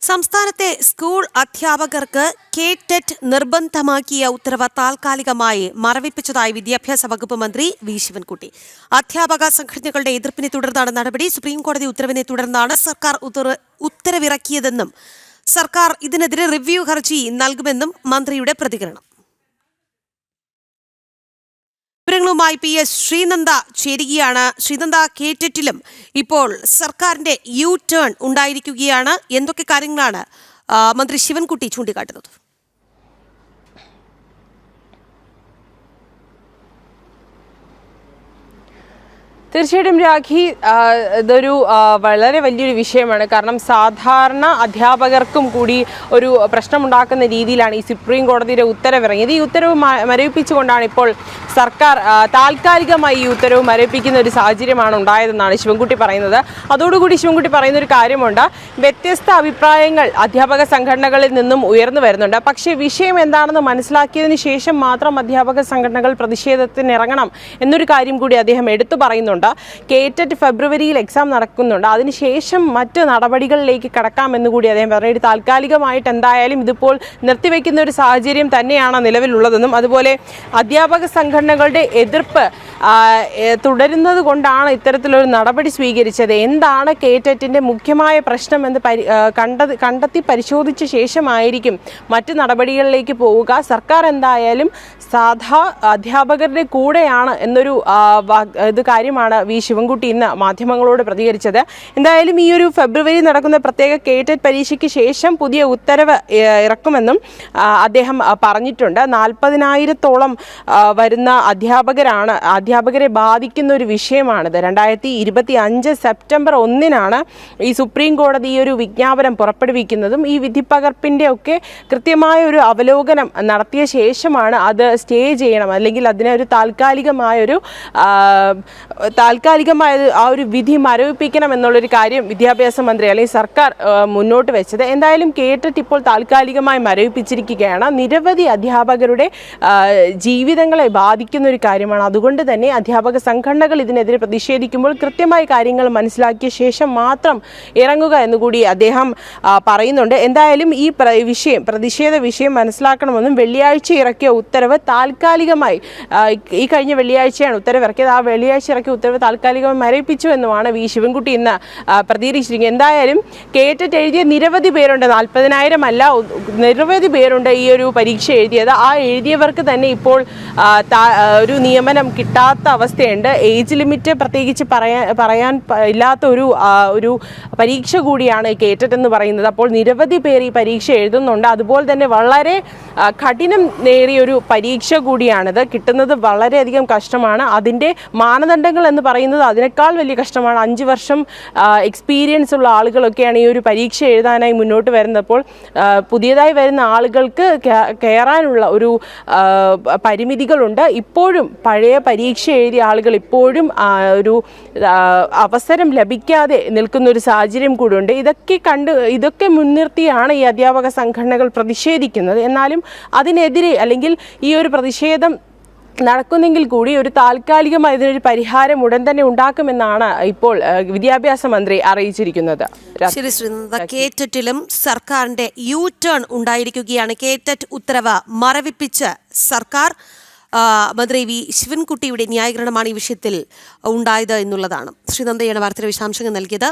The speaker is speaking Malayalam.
സംസ്ഥാനത്തെ സ്കൂൾ അധ്യാപകർക്ക് KTET നിർബന്ധമാക്കിയ ഉത്തരവ് താൽക്കാലികമായി മരവിപ്പിച്ചതായി വിദ്യാഭ്യാസ വകുപ്പ് മന്ത്രി വി ശിവൻകുട്ടി. അധ്യാപക സംഘടനകളുടെ എതിർപ്പിനെ തുടർന്നാണ് നടപടി. സുപ്രീംകോടതി ഉത്തരവിനെ തുടർന്നാണ് സർക്കാർ ഉത്തരവിറക്കിയതെന്നും സർക്കാർ ഇതിനെതിരെ റിവ്യൂ ഹർജി നൽകുമെന്നും മന്ത്രിയുടെ പ്രതികരണം. വിവരങ്ങളുമായി PS ശ്രീനന്ദ ചേരുകയാണ്. ശ്രീനന്ദ, KTETലും ഇപ്പോൾ സർക്കാരിന്റെ ടേൺ ഉണ്ടായിരിക്കുകയാണ്. എന്തൊക്കെ കാര്യങ്ങളാണ് മന്ത്രി ശിവൻകുട്ടി ചൂണ്ടിക്കാട്ടുന്നത്? തീർച്ചയായിട്ടും രാഖി, ഇതൊരു വളരെ വലിയൊരു വിഷയമാണ്. കാരണം സാധാരണ അധ്യാപകർക്കും കൂടി ഒരു പ്രശ്നമുണ്ടാക്കുന്ന രീതിയിലാണ് ഈ സുപ്രീം കോടതിയുടെ ഉത്തരവിറങ്ങിയത്. ഈ ഉത്തരവ് മരവിപ്പിച്ചുകൊണ്ടാണ് ഇപ്പോൾ സർക്കാർ താൽക്കാലികമായി ഈ ഉത്തരവ് മരവിപ്പിക്കുന്ന ഒരു സാഹചര്യമാണ് ഉണ്ടായതെന്നാണ് ശിവൻകുട്ടി പറയുന്നത്. അതോടുകൂടി ശിവൻകുട്ടി പറയുന്ന ഒരു കാര്യമുണ്ട്, വ്യത്യസ്ത അഭിപ്രായങ്ങൾ അധ്യാപക സംഘടനകളിൽ നിന്നും ഉയർന്നു വരുന്നുണ്ട്. പക്ഷേ വിഷയം എന്താണെന്ന് മനസ്സിലാക്കിയതിന് ശേഷം മാത്രം അധ്യാപക സംഘടനകൾ പ്രതിഷേധത്തിന് ഇറങ്ങണം എന്നൊരു കാര്യം കൂടി അദ്ദേഹം എടുത്തു പറയുന്നുണ്ട്. KTET ഫെബ്രുവരിയിൽ എക്സാം നടക്കുന്നുണ്ട്. അതിനുശേഷം മറ്റ് നടപടികളിലേക്ക് കടക്കാമെന്ന് കൂടി അദ്ദേഹം പറഞ്ഞു. താൽക്കാലികമായിട്ട് എന്തായാലും ഇതിപ്പോൾ നിർത്തിവെക്കുന്ന ഒരു സാഹചര്യം തന്നെയാണ് നിലവിലുള്ളതെന്നും അതുപോലെ അധ്യാപക സംഘടനകളുടെ എതിർപ്പ് തുടരുന്നത് കൊണ്ടാണ് ഇത്തരത്തിലൊരു നടപടി സ്വീകരിച്ചത്. എന്താണ് KTETന്റെ മുഖ്യമായ പ്രശ്നം എന്ന് കണ്ടെത്തി പരിശോധിച്ച ശേഷമായിരിക്കും മറ്റ് നടപടികളിലേക്ക് പോവുക. സർക്കാർ എന്തായാലും സാധാ അധ്യാപകരുടെ കൂടെയാണ് എന്നൊരു കാര്യമാണ് വി ശിവൻകുട്ടി ഇന്ന് മാധ്യമങ്ങളോട് പ്രതികരിച്ചത്. എന്തായാലും ഈ ഒരു ഫെബ്രുവരി നടക്കുന്ന പ്രത്യേക KTET പരീക്ഷയ്ക്ക് ശേഷം പുതിയ ഉത്തരവ് ഇറക്കുമെന്നും അദ്ദേഹം പറഞ്ഞിട്ടുണ്ട്. 40,000-ഓളം വരുന്ന അധ്യാപകരെ ബാധിക്കുന്ന ഒരു വിഷയമാണിത്. 2025 സെപ്റ്റംബർ 1-നാണ് ഈ സുപ്രീം കോടതി ഈ ഒരു വിജ്ഞാപനം പുറപ്പെടുവിക്കുന്നതും ഈ വിധിപ്പകർപ്പിൻ്റെ ഒക്കെ കൃത്യമായ ഒരു അവലോകനം നടത്തിയ ശേഷമാണ് അത് സ്റ്റേ ചെയ്യണം, അല്ലെങ്കിൽ അതിനെ ഒരു താൽക്കാലികമായ ആ ഒരു വിധി മരവിപ്പിക്കണം എന്നുള്ളൊരു കാര്യം വിദ്യാഭ്യാസ മന്ത്രി അല്ലെങ്കിൽ സർക്കാർ മുന്നോട്ട് വെച്ചത്. എന്തായാലും KTET ഇപ്പോൾ താൽക്കാലികമായി മരവിപ്പിച്ചിരിക്കുകയാണ്. നിരവധി അധ്യാപകരുടെ ജീവിതങ്ങളെ ബാധിക്കുന്ന ഒരു കാര്യമാണ്. അതുകൊണ്ട് തന്നെ അധ്യാപക സംഘടനകൾ ഇതിനെതിരെ പ്രതിഷേധിക്കുമ്പോൾ കൃത്യമായി കാര്യങ്ങൾ മനസ്സിലാക്കിയ ശേഷം മാത്രം ഇറങ്ങുക എന്നുകൂടി അദ്ദേഹം പറയുന്നുണ്ട്. എന്തായാലും ഈ പ്രതിഷേധ വിഷയം മനസ്സിലാക്കണമെന്നും വെള്ളിയാഴ്ച ഇറക്കിയ ഉത്തരവ് താൽക്കാലികമായി ഈ കഴിഞ്ഞ വെള്ളിയാഴ്ചയാണ് ഉത്തരവിറക്കിയത്. ആ വെള്ളിയാഴ്ച ഇറക്കിയ ഉത്തരവ് താൽക്കാലികമായി മരവിപ്പിച്ചു എന്നുമാണ് വി ശിവൻകുട്ടി ഇന്ന് പ്രതികരിച്ചിരിക്കുന്നത്. എന്തായാലും KTET എഴുതിയ നിരവധി പേരുണ്ട്, 40,000 അല്ല, നിരവധി പേരുണ്ട് ഈ ഒരു പരീക്ഷ എഴുതിയത്. ആ എഴുതിയവർക്ക് തന്നെ ഇപ്പോൾ ഒരു നിയമനം കിട്ടാത്ത അവസ്ഥയുണ്ട്. ഏജ് ലിമിറ്റ് പ്രത്യേകിച്ച് പറയാൻ ഇല്ലാത്ത ഒരു പരീക്ഷ കൂടിയാണ് KTET എന്ന് പറയുന്നത്. അപ്പോൾ നിരവധി പേർ ഈ പരീക്ഷ എഴുതുന്നുണ്ട്. അതുപോലെ തന്നെ വളരെ കഠിനം നേറിയൊരു പരീക്ഷ കൂടിയാണിത്. കിട്ടുന്നത് വളരെയധികം കഷ്ടമാണ്. അതിൻ്റെ മാനദണ്ഡങ്ങൾ എന്ന് പറയുന്നത് അതിനേക്കാൾ വലിയ കഷ്ടമാണ്. 5 വർഷം എക്സ്പീരിയൻസ് ഉള്ള ആളുകളൊക്കെയാണ് ഈ ഒരു പരീക്ഷ എഴുതാനായി മുന്നോട്ട് വരുന്നത്. അപ്പോൾ പുതിയതായി വരുന്ന ആളുകൾക്ക് കയറാനുള്ള ഒരു പരിമിതികളുണ്ട്. ഇപ്പോഴും പഴയ പരീക്ഷ എഴുതിയ ആളുകൾ ഇപ്പോഴും ഒരു അവസരം ലഭിക്കാതെ നിൽക്കുന്ന ഒരു സാഹചര്യം കൂടിയുണ്ട്. ഇതൊക്കെ മുൻനിർത്തിയാണ് ഈ അധ്യാപക സംഘടനകൾ പ്രതിഷേധിക്കുന്നത്. എന്നാലും അതിനെതിരെ അല്ലെങ്കിൽ ഈ ഒരു പ്രതിഷേധം നടക്കുന്നെങ്കിൽ കൂടി ഒരു താൽക്കാലികമായി ഇതിനൊരു പരിഹാരം ഉടൻ തന്നെ ഉണ്ടാക്കുമെന്നാണ് ഇപ്പോൾ വിദ്യാഭ്യാസ മന്ത്രി അറിയിച്ചിരിക്കുന്നത്. ശരി ശ്രീനന്ദ, KTETലും സർക്കാരിന്റെ ടേൺ ഉണ്ടായിരിക്കുകയാണ്. KTET ഉത്തരവ് മരവിപ്പിച്ച് സർക്കാർ. മന്ത്രി വി ശിവൻകുട്ടിയുടെ ന്യായീകരണമാണ് ഈ വിഷയത്തിൽ ഉണ്ടായത് എന്നുള്ളതാണ്. ശ്രീനന്ദയാണ് വാർത്തയുടെ വിശദാംശങ്ങൾ നൽകിയത്.